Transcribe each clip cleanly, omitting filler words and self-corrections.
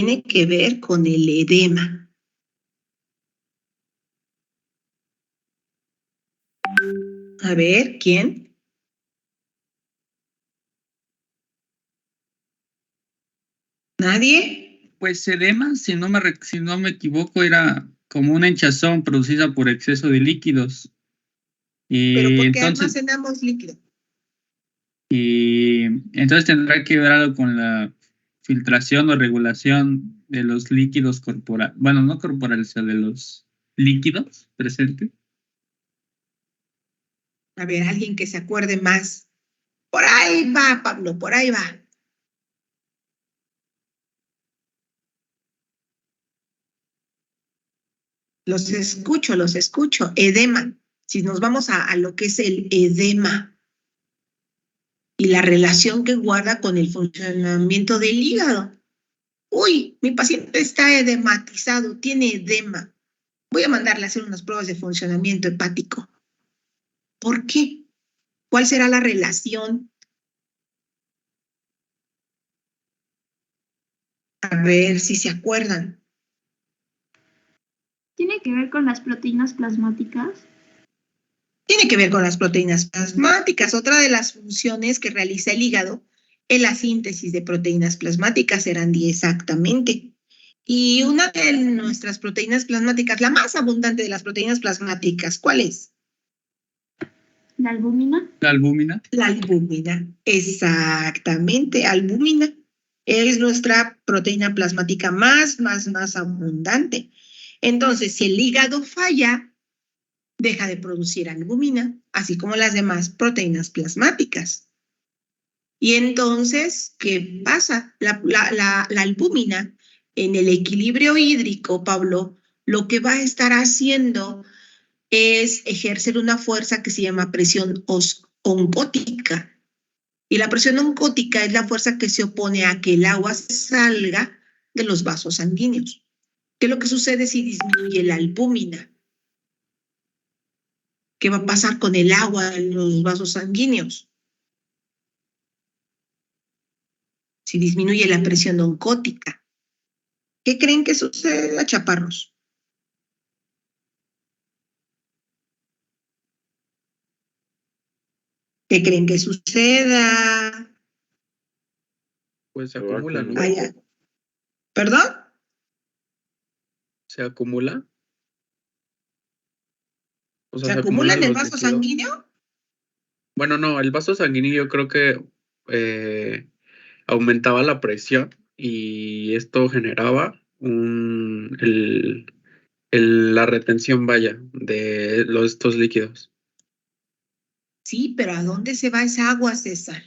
tiene que ver con el edema. A ver, ¿quién? ¿Nadie? Pues edema, si no me equivoco, era como una hinchazón producida por exceso de líquidos. ¿Pero Y por qué entonces, almacenamos líquido? y entonces tendrá que ver algo con la filtración o regulación de los líquidos corporales. Bueno, no corporales, sino de los líquidos presentes. A ver, alguien que se acuerde más. Por ahí va, Pablo, por ahí va. Los escucho, los escucho. Edema. Si nos vamos a lo que es el edema y la relación que guarda con el funcionamiento del hígado. Uy, mi paciente está edematizado, tiene edema. Voy a mandarle a hacer unas pruebas de funcionamiento hepático. ¿Por qué? ¿Cuál será la relación? A ver si se acuerdan. ¿Tiene que ver con las proteínas plasmáticas? Tiene que ver con las proteínas plasmáticas. Otra de las funciones que realiza el hígado es la síntesis de proteínas plasmáticas, serán 10 exactamente. Y una de nuestras proteínas plasmáticas, la más abundante de las proteínas plasmáticas, ¿cuál es? ¿La albúmina? La albúmina. La albúmina. Exactamente, albúmina. Es nuestra proteína plasmática más abundante. Entonces, si el hígado falla, deja de producir albúmina, así como las demás proteínas plasmáticas. Y entonces, ¿qué pasa? La albúmina en el equilibrio hídrico, Pablo, lo que va a estar haciendo es ejercer una fuerza que se llama presión oncótica. Y la presión oncótica es la fuerza que se opone a que el agua salga de los vasos sanguíneos. ¿Qué es lo que sucede si disminuye la albúmina? ¿Qué va a pasar con el agua en los vasos sanguíneos? Si disminuye la presión oncótica. ¿Qué creen que suceda, chaparros? ¿Qué creen que suceda? Pues se acumula, ¿no? ¿Perdón? ¿Se acumula? O sea, ¿Se se acumula en acumulan el los vaso líquidos. sanguíneo? Bueno, no, el vaso sanguíneo yo creo que aumentaba la presión y esto generaba la retención, vaya, de estos líquidos. Sí, pero ¿a dónde se va esa agua, César?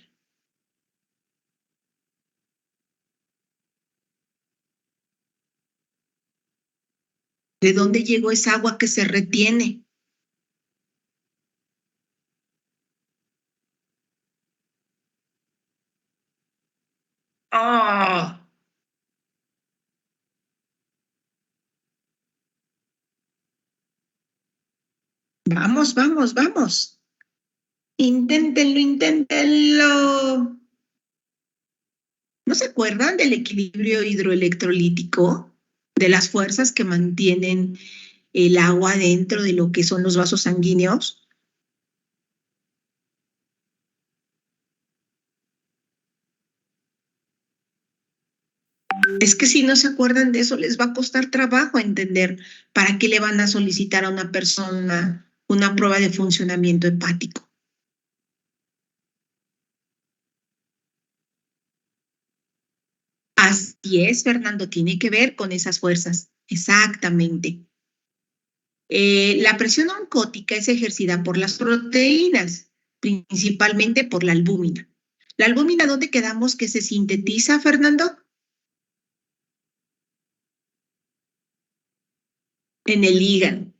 ¿De dónde llegó esa agua que se retiene? ¡Oh! Vamos, vamos, vamos. Inténtenlo, inténtenlo. ¿No se acuerdan del equilibrio hidroelectrolítico? De las fuerzas que mantienen el agua dentro de lo que son los vasos sanguíneos. Es que si no se acuerdan de eso, les va a costar trabajo entender para qué le van a solicitar a una persona una prueba de funcionamiento hepático. Así es, Fernando, tiene que ver con esas fuerzas. Exactamente. La presión oncótica es ejercida por las proteínas, principalmente por la albúmina. ¿La albúmina dónde quedamos que se sintetiza, Fernando? En el hígado.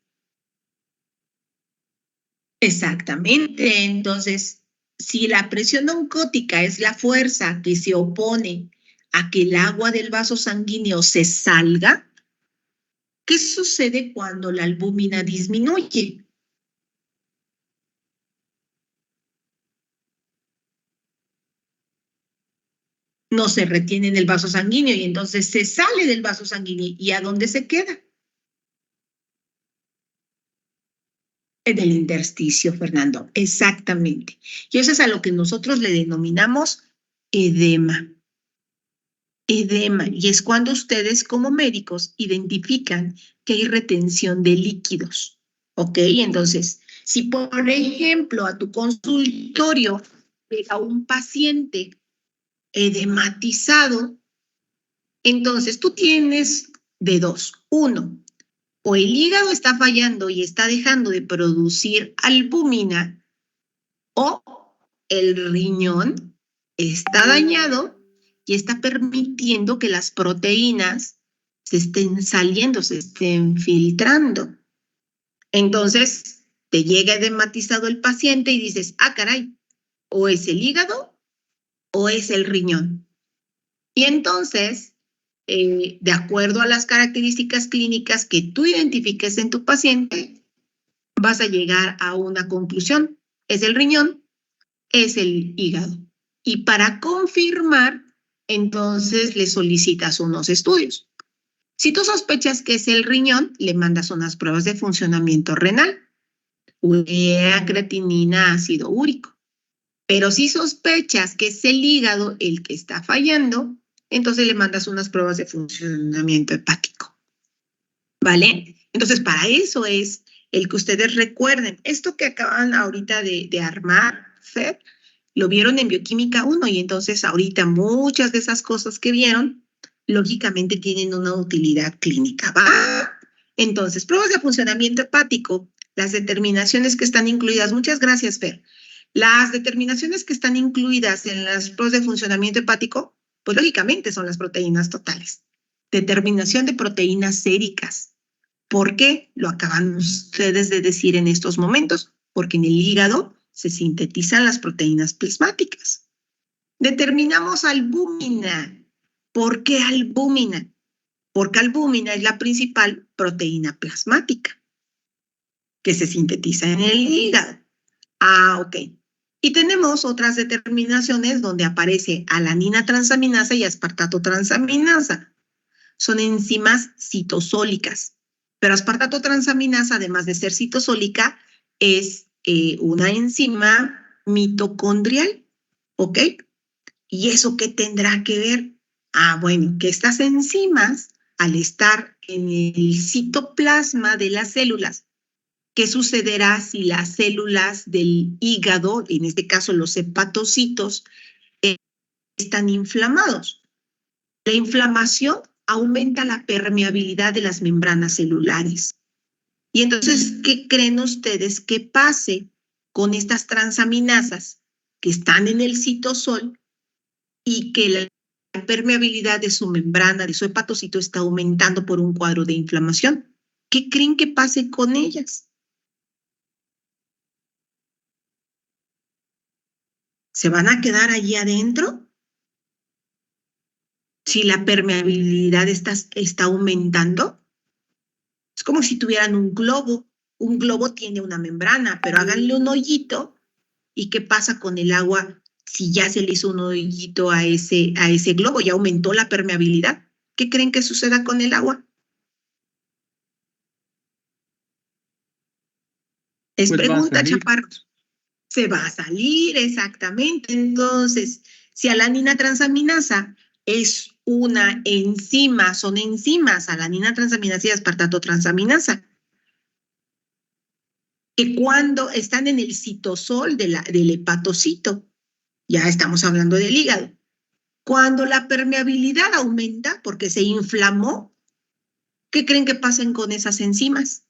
Exactamente. Entonces, si la presión oncótica es la fuerza que se opone a que el agua del vaso sanguíneo se salga, ¿qué sucede cuando la albúmina disminuye? no se retiene en el vaso sanguíneo y entonces se sale del vaso sanguíneo. ¿Y a dónde se queda? En el intersticio, Fernando. Exactamente. Y eso es a lo que nosotros le denominamos edema. Edema. Y es cuando ustedes como médicos identifican que hay retención de líquidos. ¿Ok? Entonces, si por ejemplo a tu consultorio llega un paciente edematizado, entonces tú tienes de dos. Uno, o el hígado está fallando y está dejando de producir albúmina, o el riñón está dañado y está permitiendo que las proteínas se estén saliendo, se estén filtrando. Entonces, te llega edematizado el paciente y dices, ah, caray, o es el hígado o es el riñón. Y entonces, de acuerdo a las características clínicas que tú identifiques en tu paciente, vas a llegar a una conclusión. ¿Es el riñón? ¿Es el hígado? Y para confirmar, entonces le solicitas unos estudios. Si tú sospechas que es el riñón, le mandas unas pruebas de funcionamiento renal, urea, creatinina, ácido úrico. Pero si sospechas que es el hígado el que está fallando, entonces le mandas unas pruebas de funcionamiento hepático. ¿Vale? Entonces, para eso es el que ustedes recuerden. Esto que acaban ahorita de armar, Fer, lo vieron en Bioquímica 1 y entonces ahorita muchas de esas cosas que vieron, lógicamente tienen una utilidad clínica. ¿Va? Entonces, pruebas de funcionamiento hepático, las determinaciones que están incluidas. Muchas gracias, Fer. Las determinaciones que están incluidas en las pruebas de funcionamiento hepático, pues lógicamente son las proteínas totales. Determinación de proteínas séricas. ¿Por qué? Lo acaban ustedes de decir en estos momentos, porque en el hígado se sintetizan las proteínas plasmáticas. Determinamos albúmina. ¿Por qué albúmina? Porque albúmina es la principal proteína plasmática que se sintetiza en el hígado. Ah, ok. Y tenemos otras determinaciones donde aparece alanina transaminasa y aspartato transaminasa. Son enzimas citosólicas. Pero aspartato transaminasa, además de ser citosólica, es una enzima mitocondrial. ¿Ok? ¿Y eso qué tendrá que ver? Ah, bueno, que estas enzimas, al estar en el citoplasma de las células, ¿qué sucederá si las células del hígado, en este caso los hepatocitos, están inflamados? La inflamación aumenta la permeabilidad de las membranas celulares. Y entonces, ¿qué creen ustedes que pase con estas transaminasas que están en el citosol y que la permeabilidad de su membrana, de su hepatocito, está aumentando por un cuadro de inflamación? ¿Qué creen que pase con ellas? ¿Se van a quedar allí adentro? Si la permeabilidad está aumentando, es como si tuvieran un globo. Un globo tiene una membrana, pero háganle un hoyito. ¿Y qué pasa con el agua si ya se le hizo un hoyito a ese globo? Ya aumentó la permeabilidad. ¿Qué creen que suceda con el agua? Es Pues va a pregunta, salir. chaparros. Se va a salir, exactamente. Entonces, si alanina transaminasa es una enzima, son enzimas, alanina transaminasa y aspartato transaminasa, que cuando están en el citosol del hepatocito, ya estamos hablando del hígado, cuando la permeabilidad aumenta porque se inflamó, ¿qué creen que pasen con esas enzimas?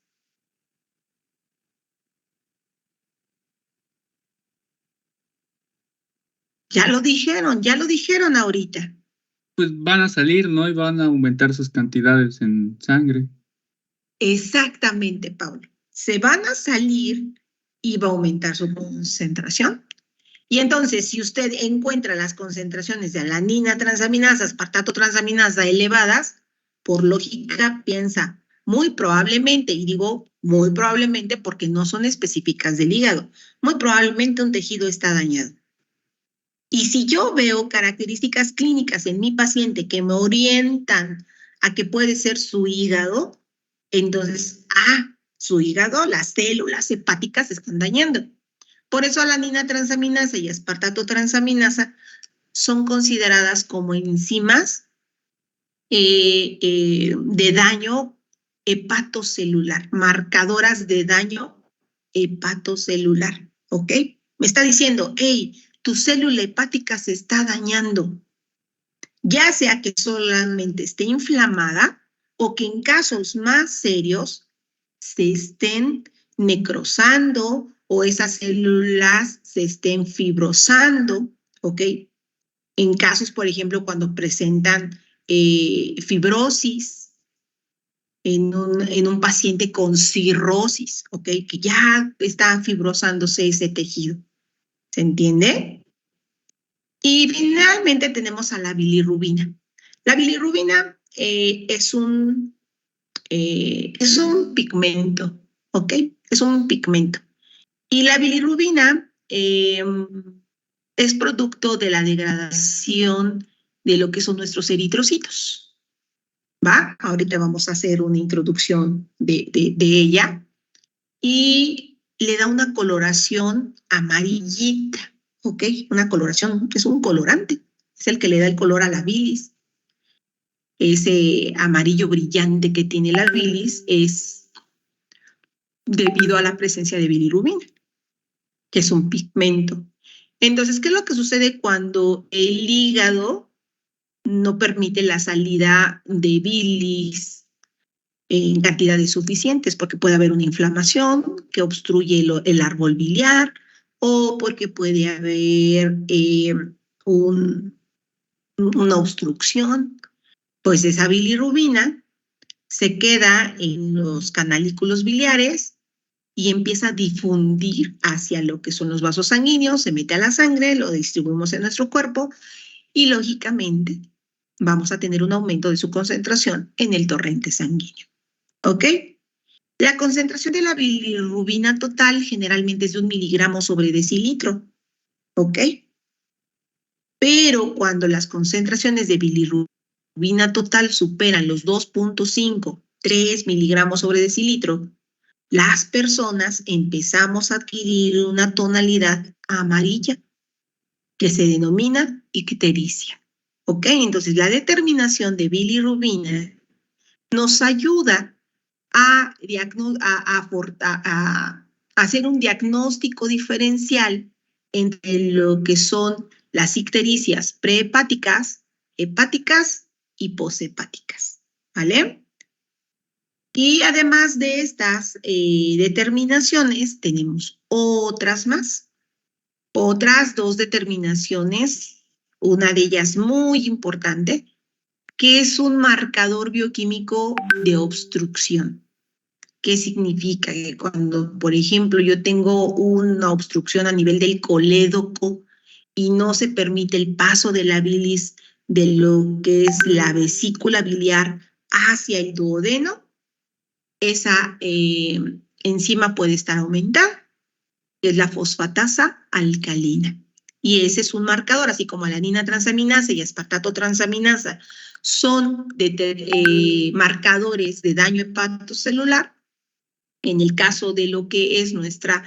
Ya lo dijeron ahorita. Pues van a salir, ¿no? Y van a aumentar sus cantidades en sangre. Exactamente, Paulo. Se van a salir y va a aumentar su concentración. Y entonces, si usted encuentra las concentraciones de alanina transaminasa, aspartato transaminasa elevadas, por lógica piensa muy probablemente, y digo muy probablemente porque no son específicas del hígado, muy probablemente un tejido está dañado. Y si yo veo características clínicas en mi paciente que me orientan a que puede ser su hígado, entonces, su hígado, las células hepáticas se están dañando. Por eso alanina transaminasa y aspartato transaminasa son consideradas como enzimas de daño hepatocelular, marcadoras de daño hepatocelular, ¿ok? Me está diciendo, hey, tu célula hepática se está dañando, ya sea que solamente esté inflamada o que en casos más serios se estén necrosando o esas células se estén fibrosando, ¿ok? En casos, por ejemplo, cuando presentan fibrosis en un paciente con cirrosis, ¿ok? Que ya está fibrosándose ese tejido. ¿Se entiende? Y finalmente tenemos a la bilirrubina. La bilirrubina es un pigmento, ¿ok? Es un pigmento. Y la bilirrubina es producto de la degradación de lo que son nuestros eritrocitos, ¿va? Ahorita vamos a hacer una introducción de ella y le da una coloración amarillita, ¿ok? Una coloración, es un colorante, es el que le da el color a la bilis. Ese amarillo brillante que tiene la bilis es debido a la presencia de bilirrubina, que es un pigmento. Entonces, ¿qué es lo que sucede cuando el hígado no permite la salida de bilis en cantidades suficientes? Porque puede haber una inflamación que obstruye el árbol biliar o porque puede haber una obstrucción. Pues esa bilirrubina se queda en los canalículos biliares y empieza a difundir hacia lo que son los vasos sanguíneos, se mete a la sangre, lo distribuimos en nuestro cuerpo y lógicamente vamos a tener un aumento de su concentración en el torrente sanguíneo. ¿Ok? La concentración de la bilirrubina total generalmente es de 1 miligramo sobre decilitro. ¿Ok? Pero cuando las concentraciones de bilirrubina total superan los 2.5, 3 miligramos sobre decilitro, las personas empezamos a adquirir una tonalidad amarilla que se denomina ictericia. ¿Ok? Entonces, la determinación de bilirrubina nos ayuda a hacer un diagnóstico diferencial entre lo que son las ictericias prehepáticas, hepáticas y poshepáticas. ¿Vale? Y además de estas determinaciones, tenemos otras más. Otras 2 determinaciones, una de ellas muy importante, que es un marcador bioquímico de obstrucción. ¿Qué significa? Que cuando, por ejemplo, yo tengo una obstrucción a nivel del colédoco y no se permite el paso de la bilis de lo que es la vesícula biliar hacia el duodeno, esa enzima puede estar aumentada, que es la fosfatasa alcalina. Y ese es un marcador, así como alanina transaminasa y aspartato transaminasa son marcadores de daño hepatocelular. En el caso de lo que es nuestra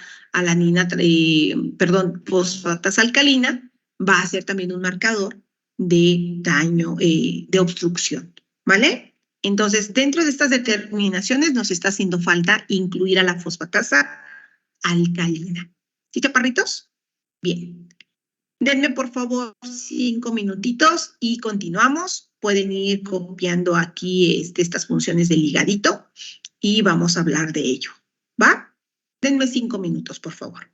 fosfatasa alcalina, va a ser también un marcador de daño, de obstrucción, ¿vale? Entonces, dentro de estas determinaciones nos está haciendo falta incluir a la fosfatasa alcalina. ¿Sí, chaparritos? Bien. Denme, por favor, 5 minutitos y continuamos. Pueden ir copiando aquí estas funciones del ligadito y vamos a hablar de ello. ¿Va? Denme 5 minutos, por favor.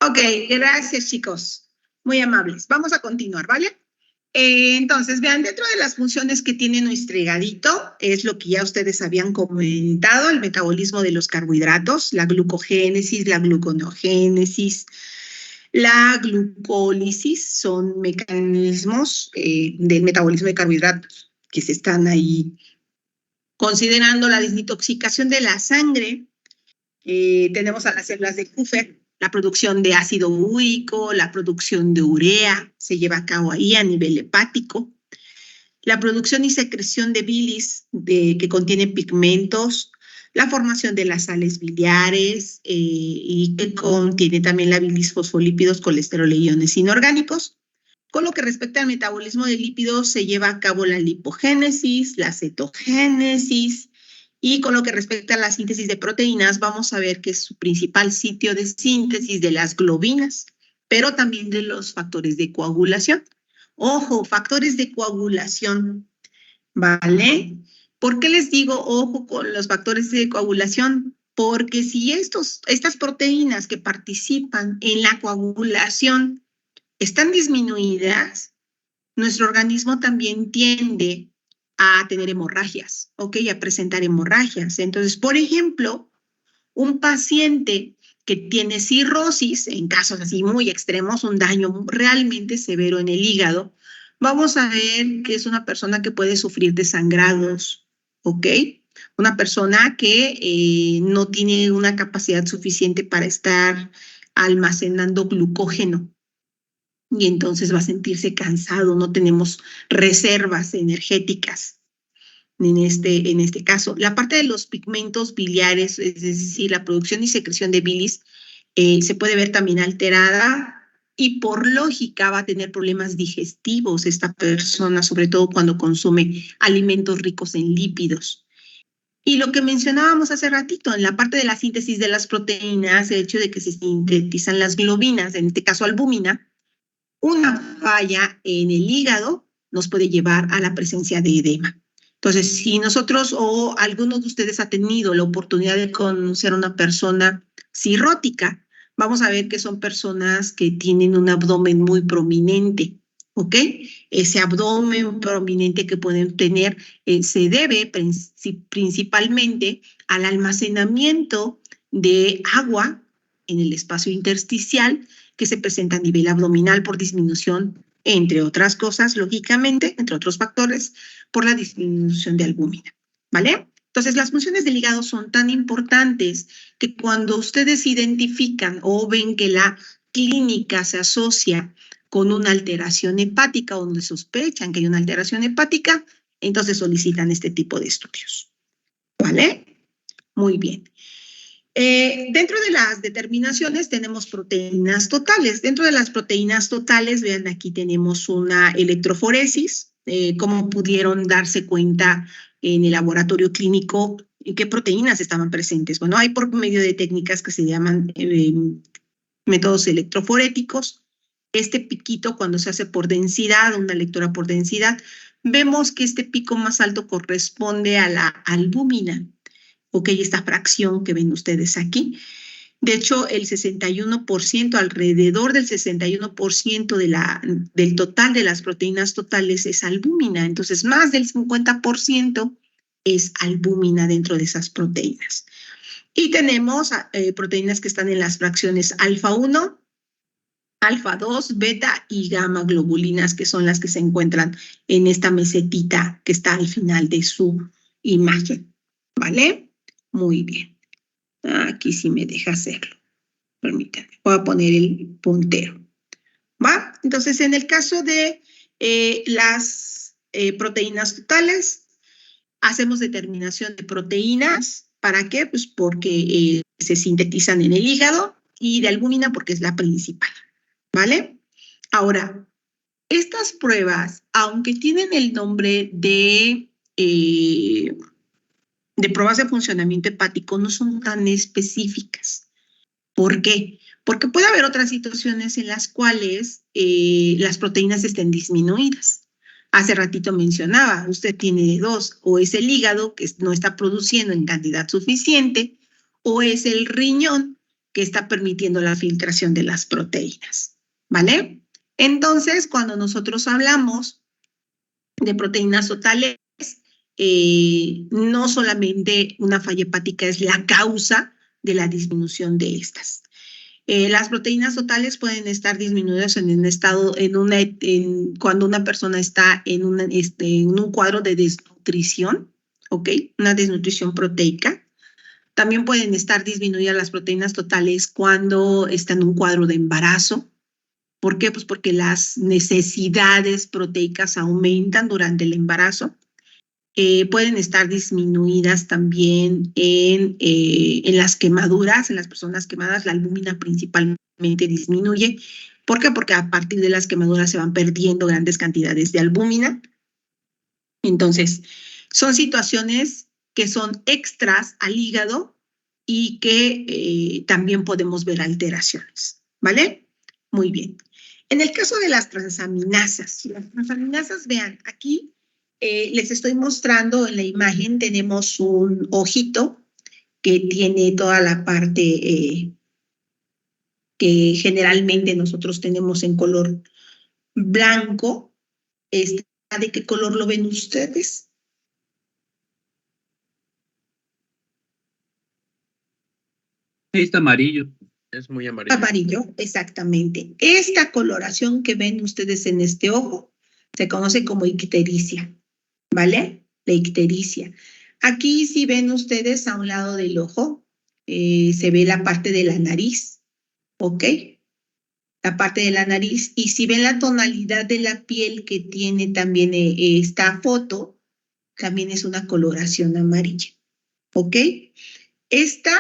Ok, gracias, chicos. Muy amables. Vamos a continuar, ¿vale? Entonces, vean, dentro de las funciones que tiene nuestro higadito, es lo que ya ustedes habían comentado, el metabolismo de los carbohidratos, la glucogénesis, la gluconeogénesis, la glucólisis, son mecanismos del metabolismo de carbohidratos que se están ahí considerando. La desintoxicación de la sangre. Tenemos a las células de Kupffer, la producción de ácido úrico, la producción de urea se lleva a cabo ahí a nivel hepático. La producción y secreción de bilis que contiene pigmentos, la formación de las sales biliares y que contiene también la bilis, fosfolípidos, colesterol e iones inorgánicos. Con lo que respecta al metabolismo de lípidos, se lleva a cabo la lipogénesis, la cetogénesis, y con lo que respecta a la síntesis de proteínas, vamos a ver que es su principal sitio de síntesis de las globinas, pero también de los factores de coagulación. Ojo, factores de coagulación, ¿vale? ¿Por qué les digo ojo con los factores de coagulación? Porque si estas proteínas que participan en la coagulación están disminuidas, nuestro organismo también tiende a tener hemorragias, ¿ok? A presentar hemorragias. Entonces, por ejemplo, un paciente que tiene cirrosis, en casos así muy extremos, un daño realmente severo en el hígado, vamos a ver que es una persona que puede sufrir de sangrados, ¿ok? Una persona que no tiene una capacidad suficiente para estar almacenando glucógeno, y entonces va a sentirse cansado, no tenemos reservas energéticas en este caso. La parte de los pigmentos biliares, es decir, la producción y secreción de bilis, se puede ver también alterada y por lógica va a tener problemas digestivos esta persona, sobre todo cuando consume alimentos ricos en lípidos. Y lo que mencionábamos hace ratito, en la parte de la síntesis de las proteínas, el hecho de que se sintetizan las globinas, en este caso albúmina, una falla en el hígado nos puede llevar a la presencia de edema. Entonces, si nosotros o alguno de ustedes ha tenido la oportunidad de conocer a una persona cirrótica, vamos a ver que son personas que tienen un abdomen muy prominente, ¿ok? Ese abdomen prominente que pueden tener se debe principalmente al almacenamiento de agua en el espacio intersticial que se presenta a nivel abdominal por disminución, entre otras cosas, lógicamente, entre otros factores, por la disminución de albúmina, ¿vale? Entonces, las funciones del hígado son tan importantes que cuando ustedes identifican o ven que la clínica se asocia con una alteración hepática o donde sospechan que hay una alteración hepática, entonces solicitan este tipo de estudios, ¿vale? Muy bien. Dentro de las determinaciones tenemos proteínas totales. Dentro de las proteínas totales, vean, aquí tenemos una electroforesis. Como pudieron darse cuenta en el laboratorio clínico, qué proteínas estaban presentes. Bueno, hay por medio de técnicas que se llaman métodos electroforéticos. Este piquito, cuando se hace por densidad, una lectura por densidad, vemos que este pico más alto corresponde a la albúmina. Ok, esta fracción que ven ustedes aquí. De hecho, el 61%, alrededor del 61% del total de las proteínas totales es albúmina. Entonces, más del 50% es albúmina dentro de esas proteínas. Y tenemos proteínas que están en las fracciones alfa 1, alfa 2, beta y gamma globulinas, que son las que se encuentran en esta mesetita que está al final de su imagen. ¿Vale? Muy bien. Aquí sí me deja hacerlo. Permítanme. Voy a poner el puntero. ¿Va? Entonces, en el caso de las proteínas totales, hacemos determinación de proteínas. ¿Para qué? Pues porque se sintetizan en el hígado, y de albúmina porque es la principal. ¿Vale? Ahora, estas pruebas, aunque tienen el nombre de pruebas de funcionamiento hepático, no son tan específicas. ¿Por qué? Porque puede haber otras situaciones en las cuales las proteínas estén disminuidas. Hace ratito mencionaba, usted tiene de dos, o es el hígado que no está produciendo en cantidad suficiente, o es el riñón que está permitiendo la filtración de las proteínas, ¿vale? Entonces, cuando nosotros hablamos de proteínas totales, no solamente una falla hepática es la causa de la disminución de estas. Las proteínas totales pueden estar disminuidas en un estado, cuando una persona está en un cuadro de desnutrición, ¿ok? Una desnutrición proteica. También pueden estar disminuidas las proteínas totales cuando está en un cuadro de embarazo. ¿Por qué? Pues porque las necesidades proteicas aumentan durante el embarazo. Pueden estar disminuidas también en las quemaduras, en las personas quemadas, la albúmina principalmente disminuye. ¿Por qué? Porque a partir de las quemaduras se van perdiendo grandes cantidades de albúmina. Entonces, son situaciones que son extras al hígado y que también podemos ver alteraciones, ¿vale? Muy bien. En el caso de las transaminasas, vean, aquí les estoy mostrando en la imagen, tenemos un ojito que tiene toda la parte que generalmente nosotros tenemos en color blanco. ¿De qué color lo ven ustedes? Ahí está amarillo. Es muy amarillo. Amarillo, exactamente. Esta coloración que ven ustedes en este ojo se conoce como ictericia, ¿vale? La ictericia. Aquí si ven ustedes a un lado del ojo, se ve la parte de la nariz, ¿ok? La parte de la nariz. Y si ven la tonalidad de la piel que tiene también esta foto, también es una coloración amarilla, ¿ok? Esta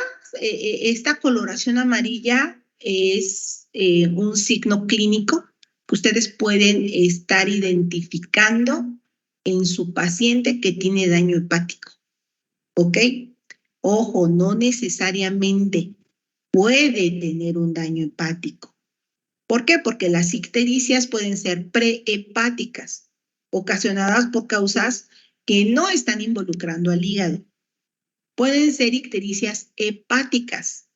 coloración amarilla es un signo clínico que ustedes pueden estar identificando en su paciente que tiene daño hepático, ¿ok? Ojo, no necesariamente puede tener un daño hepático. ¿Por qué? Porque las ictericias pueden ser prehepáticas, ocasionadas por causas que no están involucrando al hígado. Pueden ser ictericias hepáticas,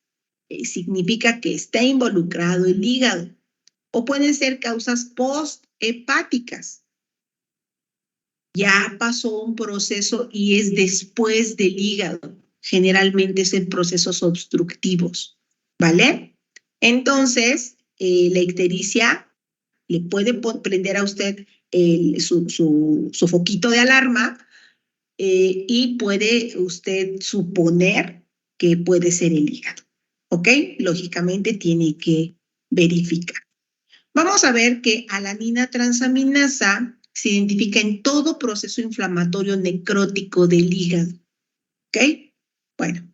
significa que está involucrado el hígado, o pueden ser causas posthepáticas. Ya pasó un proceso y es después del hígado. Generalmente es en procesos obstructivos, ¿vale? Entonces, la ictericia le puede prender a usted su foquito de alarma y puede usted suponer que puede ser el hígado, ¿ok? Lógicamente tiene que verificar. Vamos a ver que alanina transaminasa se identifica en todo proceso inflamatorio necrótico del hígado, ¿ok? Bueno,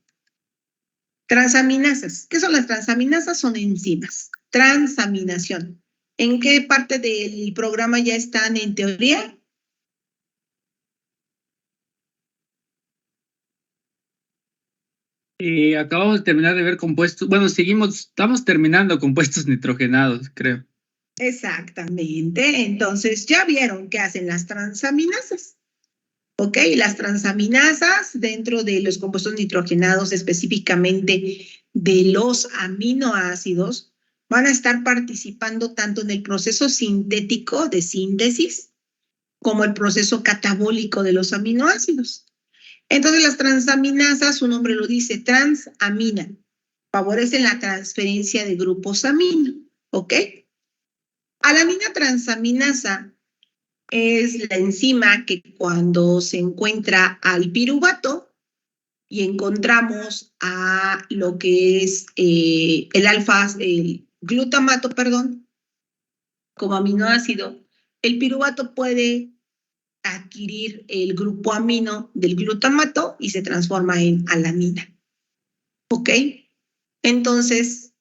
transaminasas. ¿Qué son las transaminasas? Son enzimas. Transaminación. ¿En qué parte del programa ya están en teoría? Acabamos de terminar de ver compuestos. Bueno, estamos terminando compuestos nitrogenados, creo. Exactamente. Entonces, ya vieron qué hacen las transaminasas. ¿Ok? Las transaminasas dentro de los compuestos nitrogenados, específicamente de los aminoácidos, van a estar participando tanto en el proceso sintético de síntesis como el proceso catabólico de los aminoácidos. Entonces, las transaminasas, su nombre lo dice, transamina, favorecen la transferencia de grupos amino, ¿ok? Alanina transaminasa es la enzima que cuando se encuentra al piruvato y encontramos a lo que es el glutamato, perdón, como aminoácido, el piruvato puede adquirir el grupo amino del glutamato y se transforma en alanina. ¿Ok? Entonces,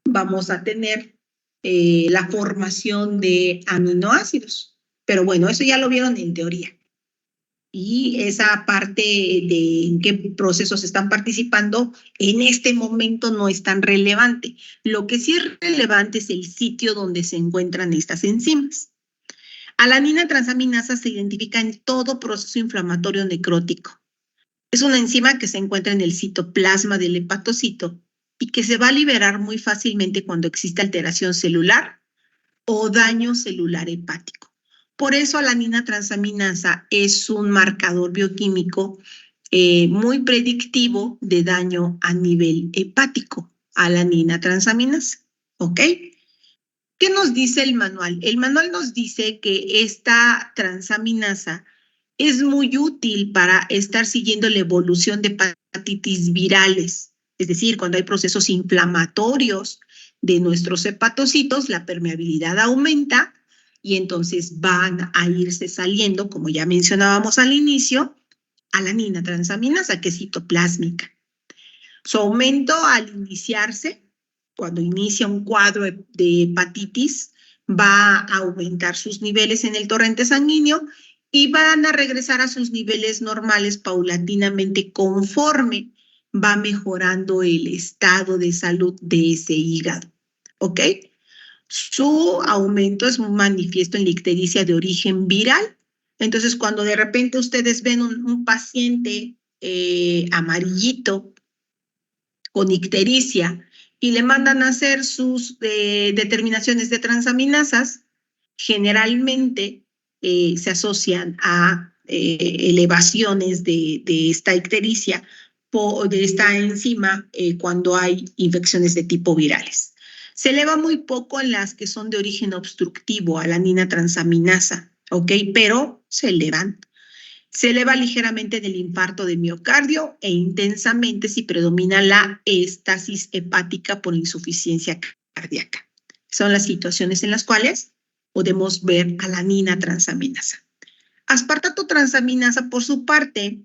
vamos a tener la formación de aminoácidos. Pero bueno, eso ya lo vieron en teoría. Y esa parte de en qué procesos están participando en este momento no es tan relevante. Lo que sí es relevante es el sitio donde se encuentran estas enzimas. Alanina transaminasa se identifica en todo proceso inflamatorio necrótico. Es una enzima que se encuentra en el citoplasma del hepatocito y que se va a liberar muy fácilmente cuando existe alteración celular o daño celular hepático. Por eso alanina transaminasa es un marcador bioquímico muy predictivo de daño a nivel hepático, alanina transaminasa. ¿Ok? ¿Qué nos dice el manual? El manual nos dice que esta transaminasa es muy útil para estar siguiendo la evolución de hepatitis virales, es decir, cuando hay procesos inflamatorios de nuestros hepatocitos, la permeabilidad aumenta y entonces van a irse saliendo, como ya mencionábamos al inicio, alanina transaminasa, que es citoplásmica. Su aumento al iniciarse, cuando inicia un cuadro de hepatitis, va a aumentar sus niveles en el torrente sanguíneo y van a regresar a sus niveles normales paulatinamente conforme va mejorando el estado de salud de ese hígado. ¿Ok? Su aumento es manifiesto en la ictericia de origen viral. Entonces, cuando de repente ustedes ven un paciente amarillito con ictericia y le mandan a hacer sus determinaciones de transaminasas, generalmente se asocian a elevaciones de esta ictericia, de esta enzima, cuando hay infecciones de tipo virales. Se eleva muy poco en las que son de origen obstructivo, alanina transaminasa, ¿ok? Pero se elevan. Se eleva ligeramente del infarto de miocardio e intensamente si predomina la estasis hepática por insuficiencia cardíaca. Son las situaciones en las cuales podemos ver alanina transaminasa. Aspartato transaminasa, por su parte,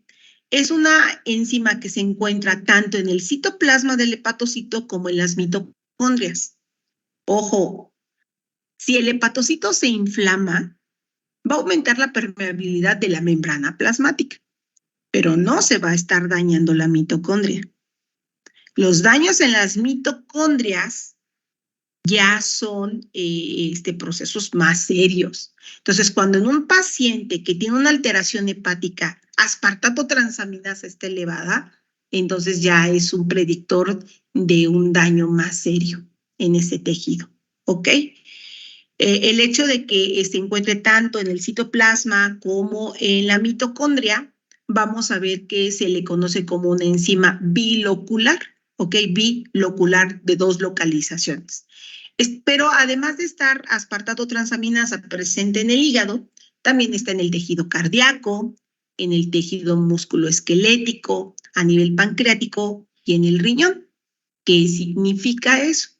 es una enzima que se encuentra tanto en el citoplasma del hepatocito como en las mitocondrias. Ojo, si el hepatocito se inflama, va a aumentar la permeabilidad de la membrana plasmática, pero no se va a estar dañando la mitocondria. Los daños en las mitocondrias ya son procesos más serios. Entonces, cuando en un paciente que tiene una alteración hepática, aspartato transaminasa está elevada, entonces ya es un predictor de un daño más serio en ese tejido. ¿Ok? El hecho de que se encuentre tanto en el citoplasma como en la mitocondria, vamos a ver que se le conoce como una enzima bilocular, ¿ok? Bilocular de 2 localizaciones. Pero además de estar aspartato transaminasa presente en el hígado, también está en el tejido cardíaco, en el tejido musculoesquelético, a nivel pancreático y en el riñón. ¿Qué significa eso?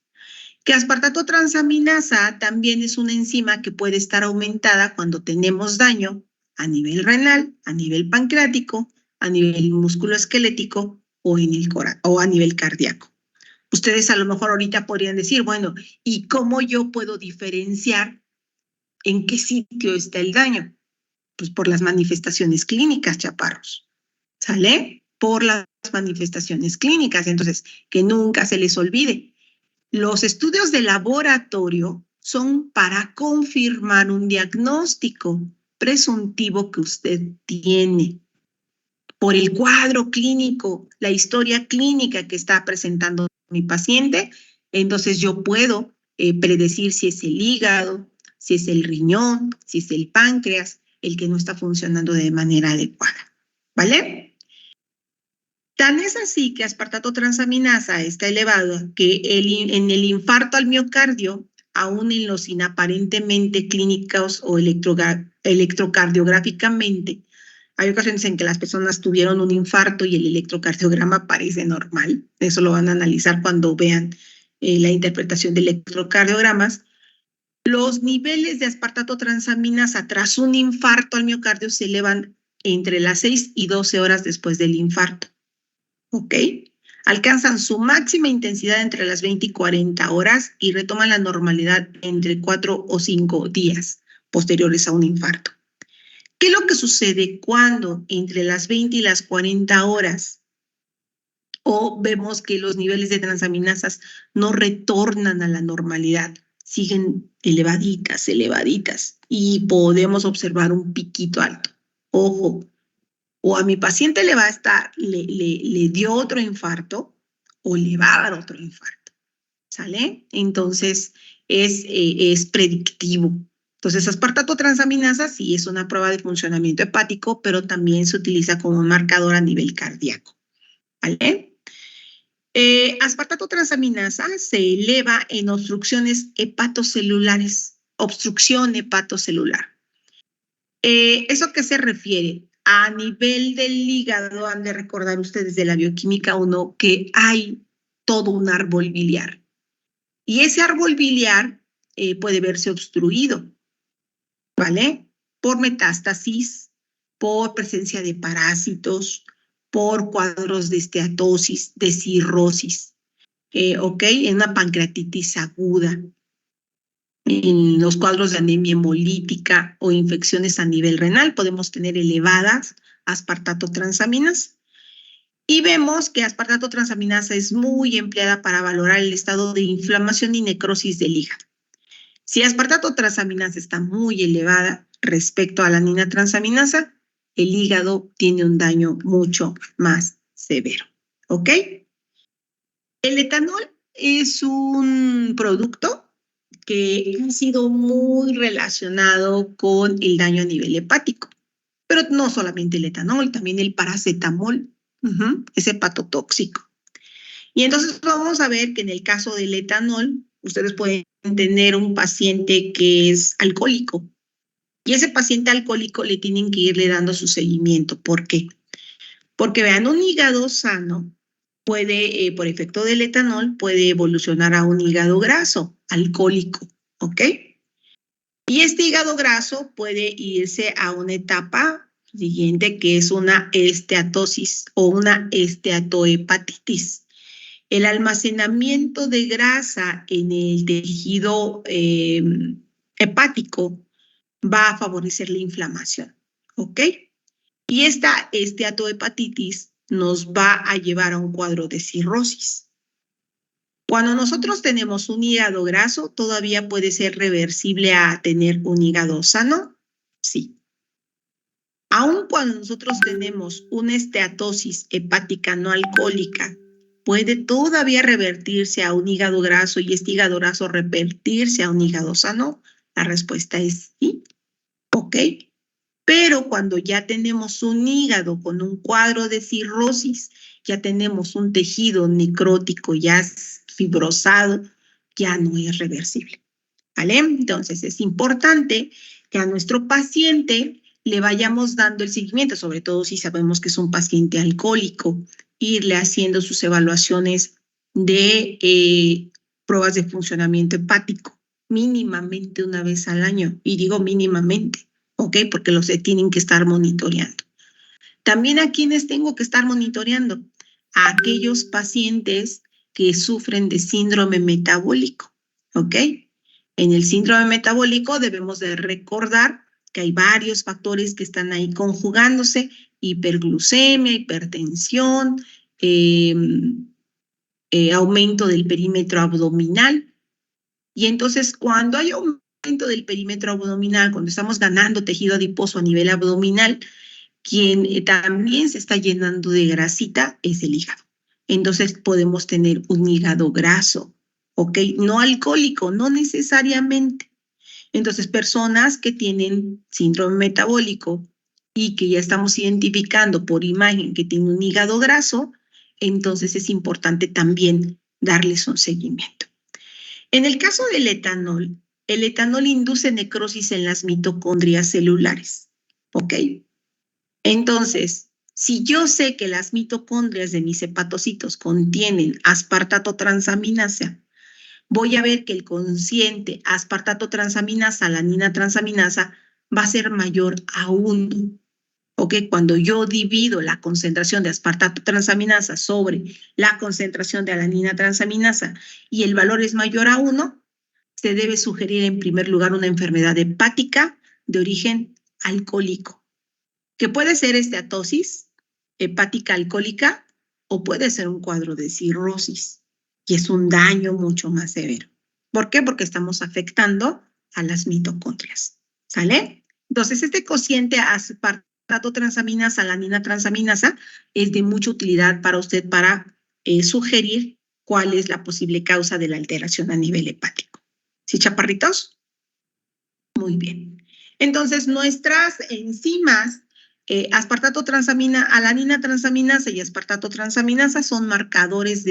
Que aspartato transaminasa también es una enzima que puede estar aumentada cuando tenemos daño a nivel renal, a nivel pancreático, a nivel musculoesquelético o a nivel cardíaco. Ustedes a lo mejor ahorita podrían decir, bueno, ¿y cómo yo puedo diferenciar en qué sitio está el daño? Pues por las manifestaciones clínicas, chaparros. ¿Sale? Por las manifestaciones clínicas. Entonces, que nunca se les olvide. Los estudios de laboratorio son para confirmar un diagnóstico presuntivo que usted tiene por el cuadro clínico, la historia clínica que está presentando mi paciente. Entonces yo puedo predecir si es el hígado, si es el riñón, si es el páncreas, el que no está funcionando de manera adecuada. ¿Vale? Tan es así que aspartato transaminasa está elevado que en el infarto al miocardio, aún en los inaparentemente clínicos o electrocardiográficamente, hay ocasiones en que las personas tuvieron un infarto y el electrocardiograma parece normal. Eso lo van a analizar cuando vean la interpretación de electrocardiogramas. Los niveles de aspartato transaminasa tras un infarto al miocardio se elevan entre las 6 y 12 horas después del infarto. ¿Ok? Alcanzan su máxima intensidad entre las 20 y 40 horas y retoman la normalidad entre 4 o 5 días posteriores a un infarto. ¿Qué es lo que sucede cuando entre las 20 y las 40 horas o vemos que los niveles de transaminasas no retornan a la normalidad? Siguen elevaditas, elevaditas y podemos observar un piquito alto. Ojo, o a mi paciente le dio otro infarto, o le va a dar otro infarto, ¿sale? Entonces, es predictivo. Entonces, aspartato transaminasa sí es una prueba de funcionamiento hepático, pero también se utiliza como marcador a nivel cardíaco, ¿vale? Aspartato transaminasa se eleva en obstrucciones hepatocelulares, obstrucción hepatocelular. ¿Eso qué se refiere? A nivel del hígado, han de recordar ustedes de la bioquímica 1 que hay todo un árbol biliar. Y ese árbol biliar puede verse obstruido, ¿vale? Por metástasis, por presencia de parásitos, por cuadros de esteatosis, de cirrosis, ¿ok? En una pancreatitis aguda, en los cuadros de anemia hemolítica o infecciones a nivel renal, podemos tener elevadas aspartato transaminasa. Y vemos que aspartato transaminasa es muy empleada para valorar el estado de inflamación y necrosis del hígado. Si aspartato transaminasa está muy elevada respecto a la alanina transaminasa, el hígado tiene un daño mucho más severo, ¿ok? El etanol es un producto que ha sido muy relacionado con el daño a nivel hepático. Pero no solamente el etanol, también el paracetamol, es hepatotóxico. Y entonces vamos a ver que en el caso del etanol, ustedes pueden tener un paciente que es alcohólico. Y ese paciente alcohólico le tienen que irle dando su seguimiento. ¿Por qué? Porque vean, un hígado sano puede, por efecto del etanol, puede evolucionar a un hígado graso, alcohólico, ¿ok? Y este hígado graso puede irse a una etapa siguiente que es una esteatosis o una esteatohepatitis. El almacenamiento de grasa en el tejido hepático va a favorecer la inflamación, ¿ok? Y esta esteatohepatitis nos va a llevar a un cuadro de cirrosis. Cuando nosotros tenemos un hígado graso, ¿todavía puede ser reversible a tener un hígado sano? Sí. Aun cuando nosotros tenemos una esteatosis hepática no alcohólica, ¿puede todavía revertirse a un hígado graso y este hígado graso revertirse a un hígado sano? La respuesta es sí. ¿Ok? Pero cuando ya tenemos un hígado con un cuadro de cirrosis, ya tenemos un tejido necrótico ya fibrosado, ya no es reversible, ¿vale? Entonces es importante que a nuestro paciente le vayamos dando el seguimiento, sobre todo si sabemos que es un paciente alcohólico, irle haciendo sus evaluaciones de pruebas de funcionamiento hepático, mínimamente una vez al año, y digo mínimamente, ¿ok? Porque los tienen que estar monitoreando. También a quienes tengo que estar monitoreando, a aquellos pacientes que sufren de síndrome metabólico, ¿ok? En el síndrome metabólico debemos de recordar que hay varios factores que están ahí conjugándose: hiperglucemia, hipertensión, aumento del perímetro abdominal. Y entonces cuando hay aumento del perímetro abdominal, cuando estamos ganando tejido adiposo a nivel abdominal, quien también se está llenando de grasita es el hígado. Entonces podemos tener un hígado graso, ¿ok? No alcohólico, no necesariamente. Entonces, personas que tienen síndrome metabólico y que ya estamos identificando por imagen que tienen un hígado graso, entonces es importante también darles un seguimiento. En el caso del etanol, el etanol induce necrosis en las mitocondrias celulares, ¿ok? Entonces, si yo sé que las mitocondrias de mis hepatocitos contienen aspartato transaminasa, voy a ver que el cociente aspartato transaminasa, alanina transaminasa, va a ser mayor a 1. ¿Ok? Cuando yo divido la concentración de aspartato transaminasa sobre la concentración de alanina transaminasa y el valor es mayor a 1, se debe sugerir en primer lugar una enfermedad hepática de origen alcohólico, que puede ser esteatosis hepática alcohólica o puede ser un cuadro de cirrosis, y es un daño mucho más severo. ¿Por qué? Porque estamos afectando a las mitocondrias, ¿sale? Entonces, este cociente aspartato transaminasa, alanina transaminasa, es de mucha utilidad para usted para sugerir cuál es la posible causa de la alteración a nivel hepático. ¿Sí, chaparritos? Muy bien. Entonces, nuestras enzimas, aspartato transamina, alanina transaminasa y aspartato transaminasa son marcadores de